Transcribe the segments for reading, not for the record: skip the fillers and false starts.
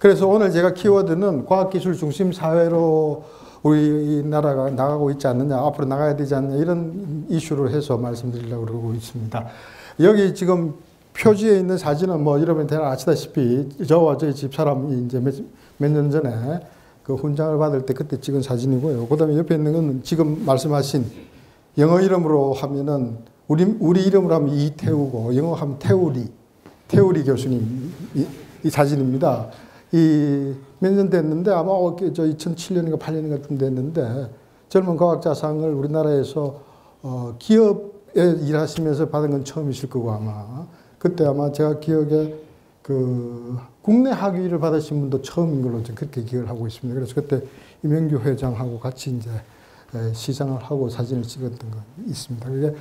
그래서 오늘 제가 키워드는 과학기술 중심 사회로 우리나라가 나가고 있지 않느냐, 앞으로 나가야 되지 않느냐, 이런 이슈로 해서 말씀드리려고 그러고 있습니다. 여기 지금 표지에 있는 사진은 뭐 여러분이 다 아시다시피 저와 저희 집사람이 이제 몇 년 전에 그 훈장을 받을 때 그때 찍은 사진이고요. 그 다음에 옆에 있는 건 지금 말씀하신 영어 이름으로 하면은 우리 이름으로 하면 이태우고 영어 하면 태우리 교수님 이 사진입니다. 이 몇 년 됐는데 아마 저 2007년인가 8년인가 됐는데 젊은 과학자상을 우리나라에서 기업에 일하시면서 받은 건 처음이실 거고 아마 그때 아마 제가 기억에 그 국내 학위를 받으신 분도 처음인 걸로 그렇게 기억을 하고 있습니다. 그래서 그때 이명규 회장하고 같이 이제 시상을 하고 사진을 찍었던 거 있습니다. 그게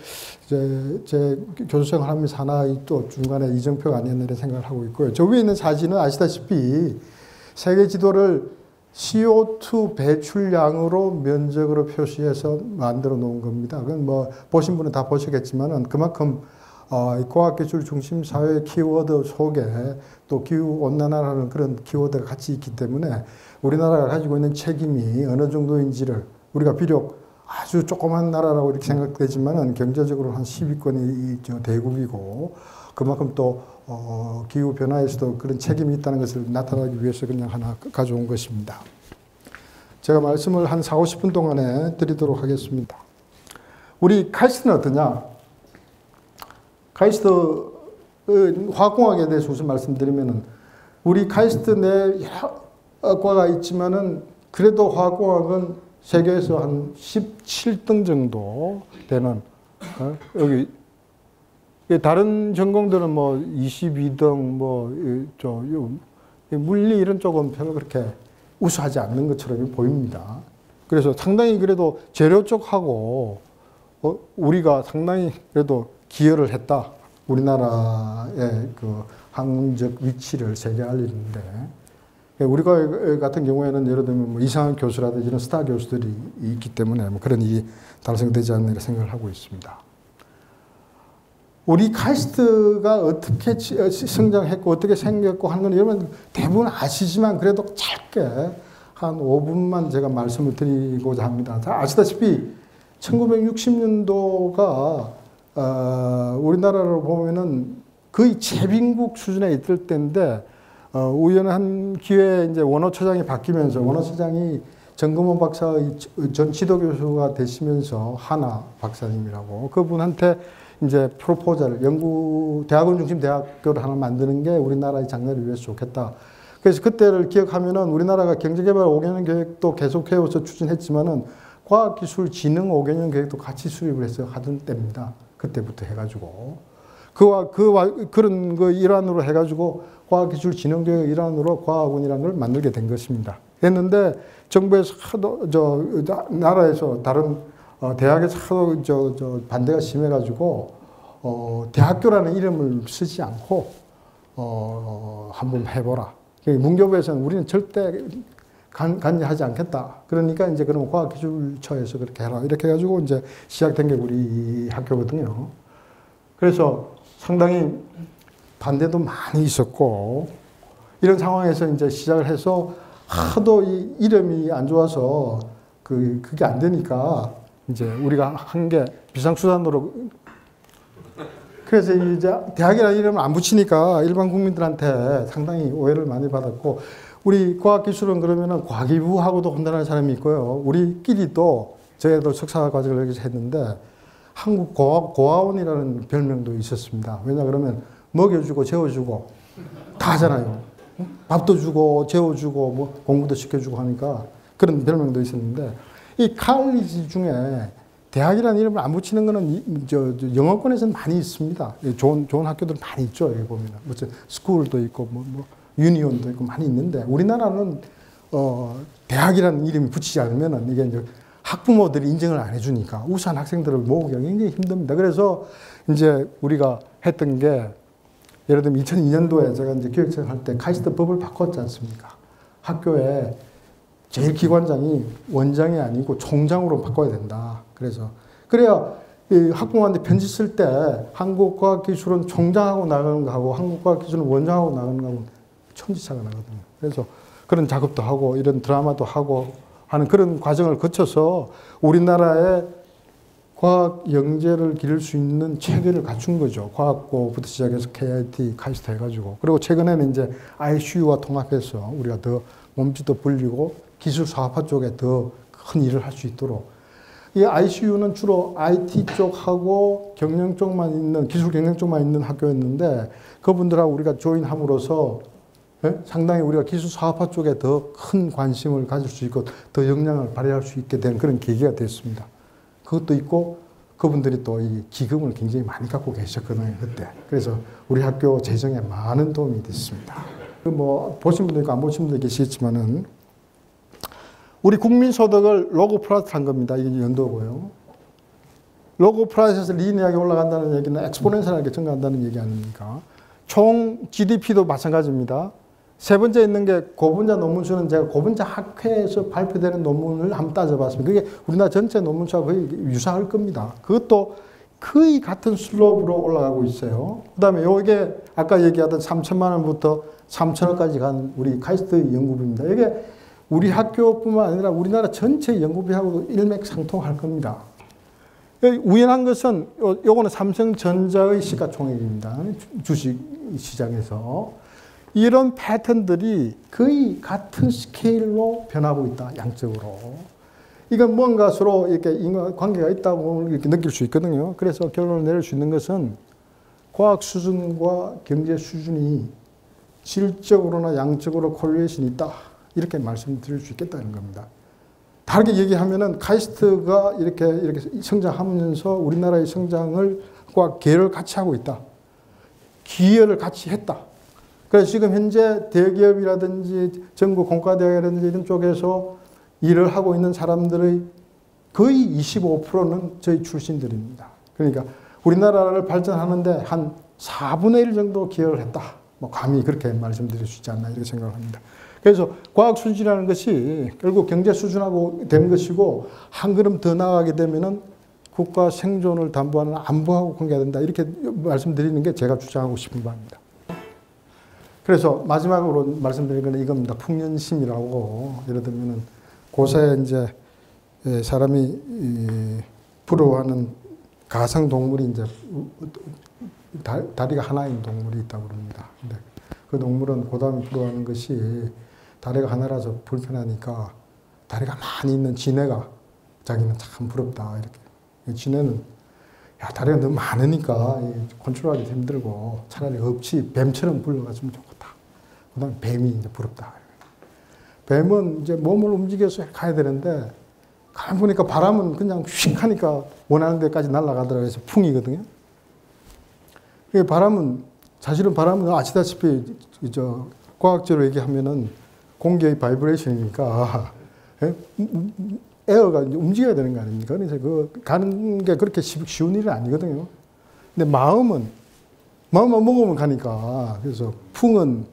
제 교수 생활하면서 하나 또 중간에 이정표가 아니었나 생각을 하고 있고요. 저 위에 있는 사진은 아시다시피 세계 지도를 CO2 배출량으로 면적으로 표시해서 만들어 놓은 겁니다. 그건 뭐 보신 분은 다 보셨겠지만은 그만큼 과학기술 중심 사회 키워드 속에 또 기후온난화라는 그런 키워드가 같이 있기 때문에 우리나라가 가지고 있는 책임이 어느 정도인지를 우리가 비록 아주 조그만 나라라고 이렇게 생각되지만은 경제적으로 한 10위권의 대국이고 그만큼 또 기후 변화에서도 그런 책임이 있다는 것을 나타나기 위해서 그냥 하나 가져온 것입니다. 제가 말씀을 한 4, 50분 동안에 드리도록 하겠습니다. 우리 카이스트는 어떠냐? 카이스트 화학공학에 대해서 우선 말씀드리면은 우리 카이스트 내 여러 과가 있지만은 그래도 화학공학은 세계에서 한 17등 정도 되는 여기 다른 전공들은 뭐 22등 물리 이런 쪽은 별로 그렇게 우수하지 않는 것처럼 보입니다. 그래서 상당히 그래도 재료 쪽하고 우리가 상당히 그래도 기여를 했다. 우리나라의 그 학문적 위치를 세계에 알리는데 우리가 같은 경우에는 예를 들면 뭐 이상한 교수라든지 이런 스타 교수들이 있기 때문에 뭐 그런 일이 달성되지 않는 생각을 하고 있습니다. 우리 카이스트가 어떻게 성장했고 어떻게 생겼고 하는 건 여러분 대부분 아시지만 그래도 짧게 한 5분만 제가 말씀을 드리고자 합니다. 다 아시다시피 1960년도가 우리나라로 보면은 거의 재빈국 수준에 있을 때인데 우연한 기회에 이제 원어처장이 바뀌면서 원어처장이 정금원 박사의 전 지도교수가 되시면서 하나 박사님이라고 그분한테 이제 프로포저를 대학원 중심 대학교를 하나 만드는 게 우리나라의 장래를 위해서 좋겠다. 그래서 그때를 기억하면은 우리나라가 경제개발 5개년 계획도 계속해서 추진했지만은 과학기술진흥 5개년 계획도 같이 수립을 해서 하던 때입니다. 그때부터 해가지고 그런 거 일환으로 해가지고 과학기술진흥계획 일환으로 과학원이라는 걸 만들게 된 것입니다. 했는데 정부에서 하도 나라에서 다른 대학에서 하도 반대가 심해가지고 대학교라는 이름을 쓰지 않고 한번 해보라. 문교부에서는 우리는 절대 관여하지 않겠다. 그러니까 이제 그러면 과학기술처에서 그렇게 해라. 이렇게 해가지고 이제 시작된 게 우리 학교거든요. 그래서 상당히 반대도 많이 있었고 이런 상황에서 이제 시작을 해서 하도 이 이름이 안 좋아서 그게 안 되니까 이제 우리가 한 게 비상수단으로 그래서 이제 대학이라는 이름을 안 붙이니까 일반 국민들한테 상당히 오해를 많이 받았고 우리 과학기술은 그러면은 과기부하고도 혼돈하는 사람이 있고요. 우리끼리도 저희도 석사 과정을 여기서 했는데 한국고아원이라는 별명도 있었습니다. 왜냐 그러면 먹여주고 재워주고 다 하잖아요. 밥도 주고 재워주고 뭐 공부도 시켜주고 하니까 그런 별명도 있었는데 이 칼리지 중에 대학이라는 이름을 안 붙이는 거는 영어권에서는 많이 있습니다. 좋은 학교들 많이 있죠. 여기 보면 무슨 스쿨도 있고 뭐 유니온도 있고 많이 있는데 우리나라는 대학이라는 이름이 붙이지 않으면은 이게 이제 학부모들이 인정을 안 해주니까 우수한 학생들을 모으기가 굉장히 힘듭니다. 그래서 이제 우리가 했던 게 예를 들면 2002년도에 제가 이제 기획생 할 때 카이스트 법을 바꿨지 않습니까? 학교에 제일 기관장이 원장이 아니고 총장으로 바꿔야 된다. 그래서 그래야 이 학부모한테 편지 쓸 때 한국과학기술은 총장하고 나가는 거하고 한국과학기술은 원장하고 나가는 거하고 천지차가 나거든요. 그래서 그런 작업도 하고 이런 드라마도 하고 하는 그런 과정을 거쳐서 우리나라의 과학 영재를 기를 수 있는 체계를 갖춘 거죠. 과학고부터 시작해서 KIT, 카이스트 해가지고. 그리고 최근에는 이제 ICU와 통합해서 우리가 더 몸짓도 불리고 기술 사업화 쪽에 더 큰 일을 할 수 있도록. 이 ICU는 주로 IT 쪽하고 경영 쪽만 있는, 기술 경영 쪽만 있는 학교였는데 그분들하고 우리가 조인함으로써 상당히 우리가 기술 사업화 쪽에 더 큰 관심을 가질 수 있고 더 역량을 발휘할 수 있게 된 그런 계기가 됐습니다. 그것도 있고 그분들이 또 이 기금을 굉장히 많이 갖고 계셨거든요, 그때. 그래서 우리 학교 재정에 많은 도움이 됐습니다. 뭐 보신 분도 있고 안 보신 분도 계시겠지만은 우리 국민소득을 로그 플러스 한 겁니다. 이게 연도고요. 로그 플러스에서 리니어하게 올라간다는 얘기는 엑스포넨셜하게 증가한다는 얘기 아닙니까? 총 GDP도 마찬가지입니다. 세 번째 있는 게 고분자 논문수는 제가 고분자 학회에서 발표되는 논문을 한번 따져봤습니다. 그게 우리나라 전체 논문수와 거의 유사할 겁니다. 그것도 거의 같은 슬로프로 올라가고 있어요. 그 다음에 이게 아까 얘기하던 3천만 원부터 3천억까지 간 우리 카이스트 연구비입니다. 이게 우리 학교뿐만 아니라 우리나라 전체 연구비하고도 일맥상통할 겁니다. 우연한 것은 요거는 삼성전자의 시가총액입니다. 주식시장에서. 이런 패턴들이 거의 같은 스케일로 변하고 있다, 양적으로. 이건 뭔가 서로 이렇게 인과관계가 있다고 이렇게 느낄 수 있거든요. 그래서 결론을 내릴 수 있는 것은 과학 수준과 경제 수준이 질적으로나 양적으로 콜리레이션이 있다. 이렇게 말씀드릴 수 있겠다는 겁니다. 다르게 얘기하면은 카이스트가 이렇게 성장하면서 우리나라의 성장과 계열을 같이 하고 있다. 기여를 같이 했다. 그래서 지금 현재 대기업이라든지 전국 공과대학이라든지 이런 쪽에서 일을 하고 있는 사람들의 거의 25%는 저희 출신들입니다. 그러니까 우리나라를 발전하는데 한 4분의 1 정도 기여를 했다. 뭐 감히 그렇게 말씀드릴 수 있지 않나 이렇게 생각을 합니다. 그래서 과학 수준이라는 것이 결국 경제 수준하고 된 것이고 한 걸음 더 나아가게 되면은 국가 생존을 담보하는 안보하고 관계가 된다. 이렇게 말씀드리는 게 제가 주장하고 싶은 바입니다. 그래서 마지막으로 말씀드리는 건 이겁니다. 풍년심이라고 예를 들면은 고사에 이제 사람이 부러워하는 가상 동물이 이제 다리가 하나인 동물이 있다고 그럽니다. 근데 그 동물은 고담이 부러워하는 것이 다리가 하나라서 불편하니까 다리가 많이 있는 지네가 자기는 참 부럽다 이렇게. 지네는 야 다리가 너무 많으니까 컨트롤하기 힘들고 차라리 없이 뱀처럼 불러갔으면 좋겠다. 그다음에 뱀이 이제 부럽다. 뱀은 이제 몸을 움직여서 가야 되는데 가만 보니까 바람은 그냥 휙 하니까 원하는 데까지 날아가더라고요. 그래서 풍이거든요. 바람은 사실은 바람은 아시다시피 과학적으로 얘기하면은 공기의 바이브레이션이니까 에어가 이제 움직여야 되는 거 아닙니까? 그래서 그 가는 게 그렇게 쉬운 일은 아니거든요. 근데 마음만 먹으면 가니까 그래서 풍은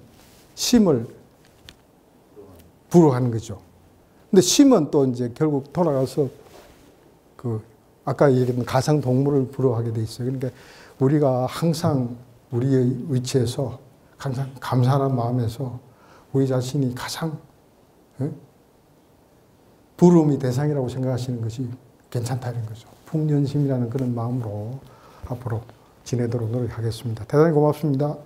심을 불어하는 거죠. 근데 심은 또 이제 결국 돌아가서 그 아까 얘기했던 가상 동물을 불어하게 돼 있어요. 그러니까 우리가 항상 우리의 위치에서 항상 감사하는 마음에서 우리 자신이 가장 부러움이 대상이라고 생각하시는 것이 괜찮다는 거죠. 풍년심이라는 그런 마음으로 앞으로 지내도록 노력하겠습니다. 대단히 고맙습니다.